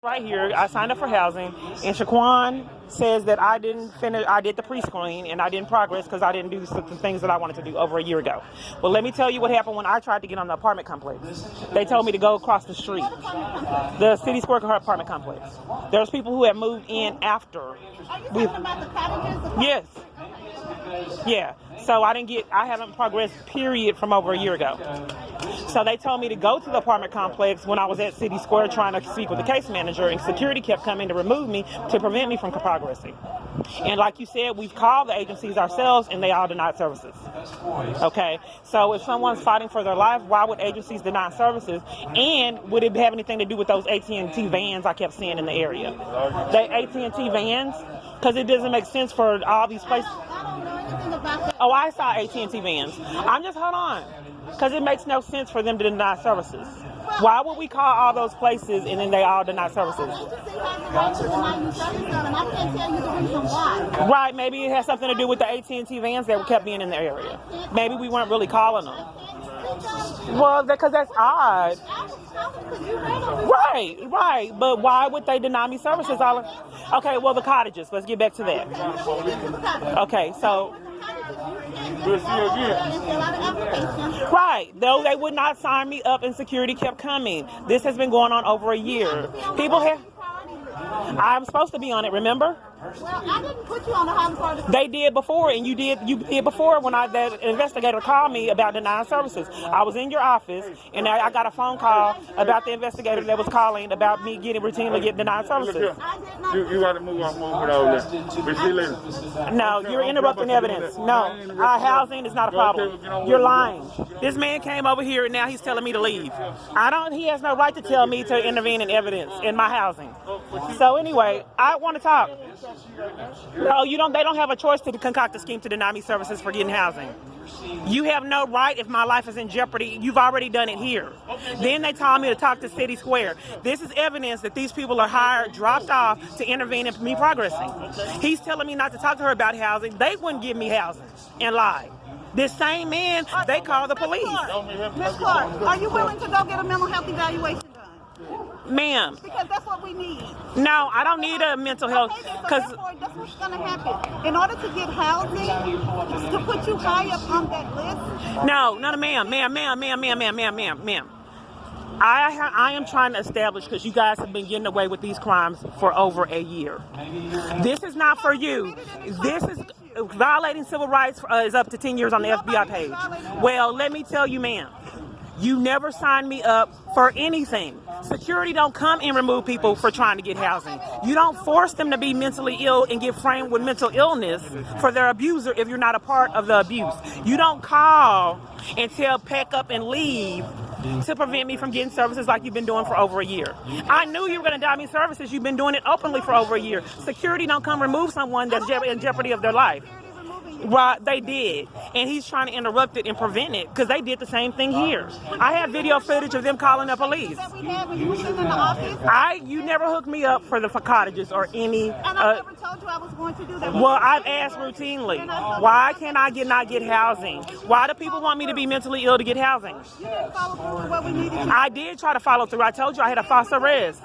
Right here, I signed up for housing, and Shaquan says that I didn't finish. I did the pre-screen and I didn't progress because I didn't do some things that I wanted to do over a year ago. Well, let me tell you what happened when I tried to get on the apartment complex. They told me to go across the street, the City Square apartment complex. There's people who have moved in after. Are you talking about the cottages? Yes. Yeah. So I haven't progressed, period, from over a year ago. So they told me to go to the apartment complex when I was at City Square trying to speak with the case manager, and security kept coming to remove me to prevent me from progressing. And like you said, we've called the agencies ourselves and they all denied services. Okay, so if someone's fighting for their life, why would agencies deny services? And would it have anything to do with those AT&T vans I kept seeing in the area? The AT&T vans? Because it doesn't make sense for all these places. I don't know anything about that. Oh, I saw AT&T vans. Hold on. Because it makes no sense for them to deny services. Why would we call all those places and then they all deny services? Right, maybe it has something to do with the AT&T vans that kept being in the area. Maybe we weren't really calling them. Well, because that's odd. Right. But why would they deny me services? Okay, well, the cottages. Let's get back to that. Okay, so. Right. No, they would not sign me up and security kept coming. This has been going on over a year. People have. I'm supposed to be on it, remember? Well, I didn't put you on the high part. They did before, and you did before when that investigator called me about denying services. I was in your office, and I got a phone call about the investigator that was calling about me routinely getting denied services. You got to move on with all that. No, you're interrupting evidence. No, housing is not a problem. You're lying. This man came over here, and now he's telling me to leave. He has no right to tell me to intervene in evidence in my housing. So anyway, I want to talk. No, you don't. They don't have a choice to concoct a scheme to deny me services for getting housing. You have no right if my life is in jeopardy. You've already done it here. Then they told me to talk to City Square. This is evidence that these people are hired, dropped off to intervene in me progressing. He's telling me not to talk to her about housing. They wouldn't give me housing and lie. This same man, they call the police. Ms. Clark, are you willing to go get a mental health evaluation done? Ma'am. Because that's what we need. No, I don't need a mental health. Okay, so therefore, that's what's going to happen. In order to get housing, to put you high up on that list. No, ma'am. I am trying to establish, because you guys have been getting away with these crimes for over a year. This is not for you. This is violating civil rights is up to 10 years on the FBI page. Well, let me tell you, ma'am. You never signed me up for anything. Security don't come and remove people for trying to get housing. You don't force them to be mentally ill and get framed with mental illness for their abuser if you're not a part of the abuse. You don't call and tell pack up and leave to prevent me from getting services like you've been doing for over a year. I knew you were going to deny me services. You've been doing it openly for over a year. Security don't come remove someone that's in jeopardy of their life. Right, they did, and he's trying to interrupt it and prevent it because they did the same thing here. I have video footage of them calling the police. You never hooked me up for the cottages or any. And I never told you I was going to do that. Well, I've asked routinely, why can I not get housing? Why do people want me to be mentally ill to get housing? You didn't follow through with what we needed to do. I did try to follow through. I told you I had a false arrest.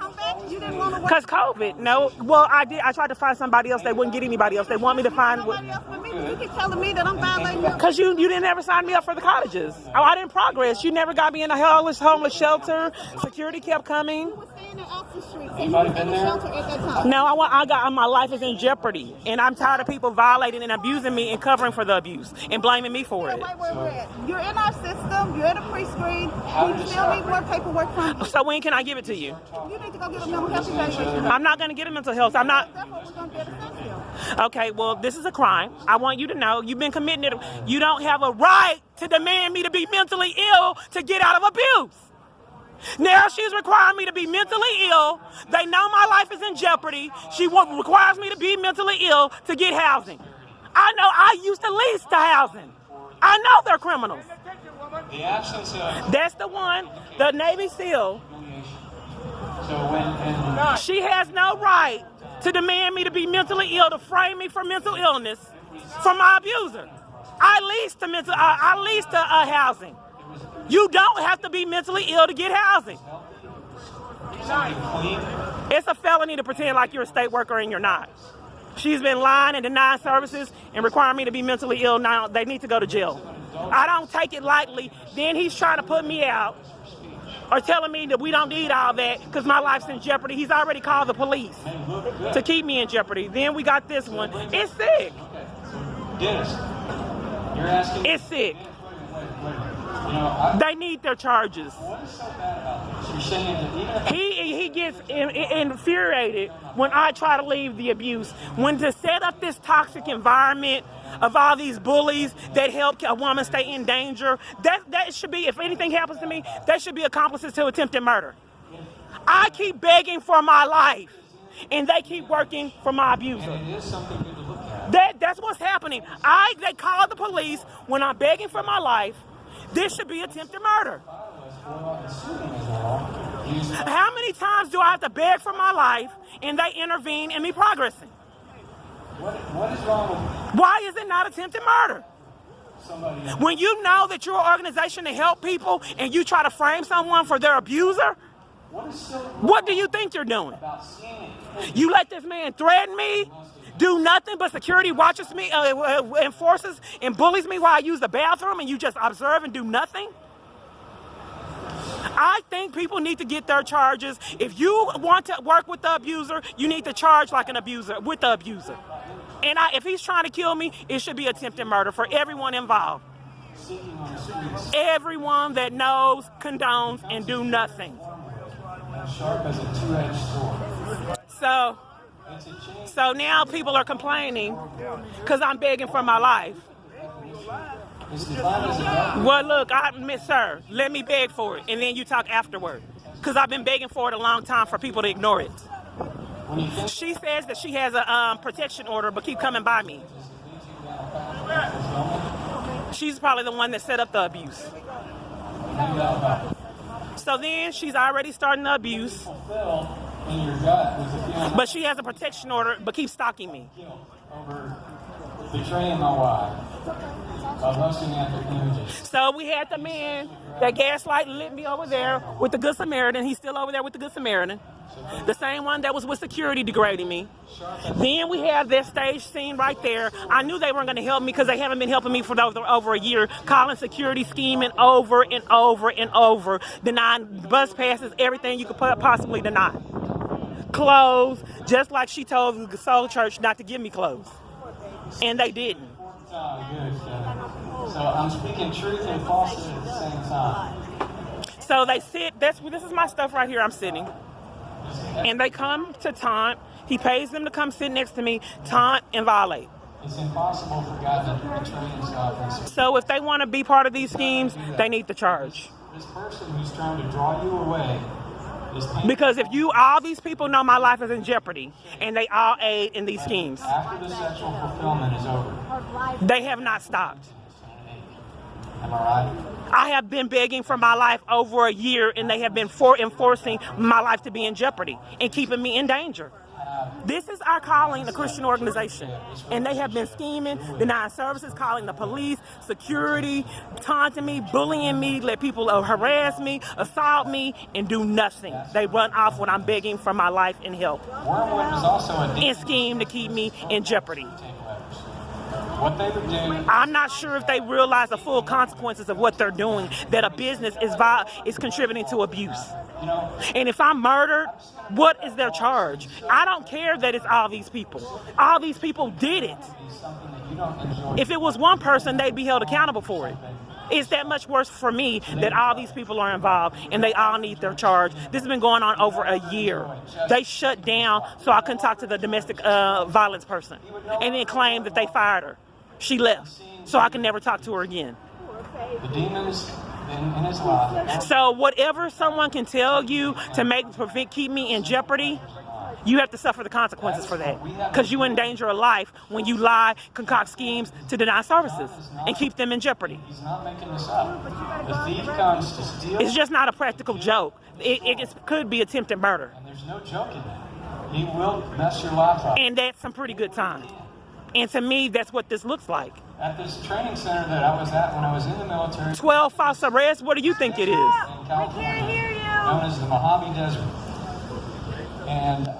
You didn't want to work. Because COVID. No, well, I did. I tried to find somebody else. They wouldn't get anybody else. They want me to find. Somebody else for me, but you keep telling me that I'm violating. Because you didn't ever sign me up for the cottages. Oh, I didn't progress. You never got me in a homeless shelter. Security kept coming. You were staying in Austin Street, so you were in the shelter at that time. No, my life is in jeopardy, and I'm tired of people violating and abusing me and covering for the abuse and blaming me for it. Wait, where we're at. You're in our system. You're at a pre-screen. We still need more paperwork from you. So when can I give it to you? You need to go get a mental health evaluation. I'm not going to get a mental health. I'm not. That's what we're going to get a sense of. Okay, well, this is a crime. I want you to know you've been committing it. You don't have a right to demand me to be mentally ill to get out of abuse. Now she's requiring me to be mentally ill. They know my life is in jeopardy. She requires me to be mentally ill to get housing. I know I used to lease the housing. I know they're criminals. That's the one, the Navy SEAL. She has no right to demand me to be mentally ill, to frame me for mental illness from my abuser. I leased the housing. You don't have to be mentally ill to get housing. somebody clean? It's a felony to pretend like you're a state worker and you're not. She's been lying and denying services and requiring me to be mentally ill. Now they need to go to jail. I don't take it lightly. Then he's trying to put me out or telling me that we don't need all that because my life's in jeopardy. He's already called the police to keep me in jeopardy. Then we got this one. It's sick. Dennis, you're asking. It's sick. You know, They need their charges. what is so bad about this? You're saying that even if He gets infuriated when I try to leave the abuse. When to set up this toxic environment of all these bullies that help a woman stay in danger, that should be, if anything happens to me, that should be accomplices to attempted murder. I keep begging for my life, and they keep working for my abuser. it is something good to look at. That's what's happening. They call the police when I'm begging for my life. This should be attempted murder. How many times do I have to beg for my life and they intervene in me progressing? What is wrong with Why is it not attempted murder? somebody? When you know that you're an organization to help people and you try to frame someone for their abuser, What is so what do you think you're doing? about seeing it? You let this man threaten me, do nothing but security watches me, enforces and bullies me while I use the bathroom, and you just observe and do nothing? I think people need to get their charges. If you want to work with the abuser, you need to charge like an abuser, with the abuser. And if he's trying to kill me, it should be attempted murder for everyone involved. Seeking on the streets, Everyone that knows, condones, and do nothing. sharp as a two-edged sword. So It's a change. So now people are complaining because I'm begging for my life. It's defined as a weapon. Well, look, sir, let me beg for it, and then you talk afterward. Because I've been begging for it a long time for people to ignore it. When you think She says that she has a protection order, but keep coming by me. She's probably the one that set up the abuse. So then she's already starting the abuse, fulfilled in your gut was a feeling but she has a protection order, but keeps stalking me. of guilt over betraying my wife, of hosting ethnic images. So we had the man that gaslight lit me over there with the Good Samaritan. He's still over there with the Good Samaritan. The same one that was with security degrading me. Then we have this stage scene right there. I knew they weren't going to help me because they haven't been helping me for over a year, calling security, scheming over and over and over, denying bus passes, everything you could possibly deny. Clothes, just like she told the Soul Church not to give me clothes. And they didn't. So I'm speaking truth and falsehood at the same time. So they sit, this is my stuff right here, I'm sitting. And they come to taunt. He pays them to come sit next to me, taunt and violate. It's impossible for God to betray himself. So if they want to be part of these schemes, they need to charge. This person who's trying to draw you away is painful. Because if all these people know my life is in jeopardy, and they all aid in these schemes, After the sexual fulfillment is over. they have not stopped. Am I right? I have been begging for my life over a year, and they have been enforcing my life to be in jeopardy and keeping me in danger. This is our calling, a Christian organization. And they have been scheming, denying services, calling the police, security, taunting me, bullying me, let people harass me, assault me, and do nothing. They run off when I'm begging for my life and help. Wormwood was also a And scheme to keep me in jeopardy. What they would do. I'm not sure if they realize the full consequences of what they're doing, that a business is contributing to abuse. You know, And if I'm murdered, what is their charge? I don't care that it's all these people. All these people did it. it's something that you don't enjoy. If it was one person, they'd be held accountable for it. It's that much worse for me that all these people are involved and they all need their charge. This has been going on over a year. They shut down so I couldn't talk to the domestic violence person and then claimed that they fired her. She left, so I can never talk to her again. The demons in his life. So whatever someone can tell you to keep me in jeopardy, you have to suffer the consequences for that. Because you endanger a life when you lie, concoct schemes to deny services and keep them in jeopardy. He's not making this up. The thief comes to steal. It's just not a practical joke. It could be attempted murder. And there's no joke in that. He will mess your life up. And that's some pretty good time. And to me, that's what this looks like. At this training center that I was at when I was in the military 12 false arrests, what do you think it is? in California, known as the Mojave Desert, And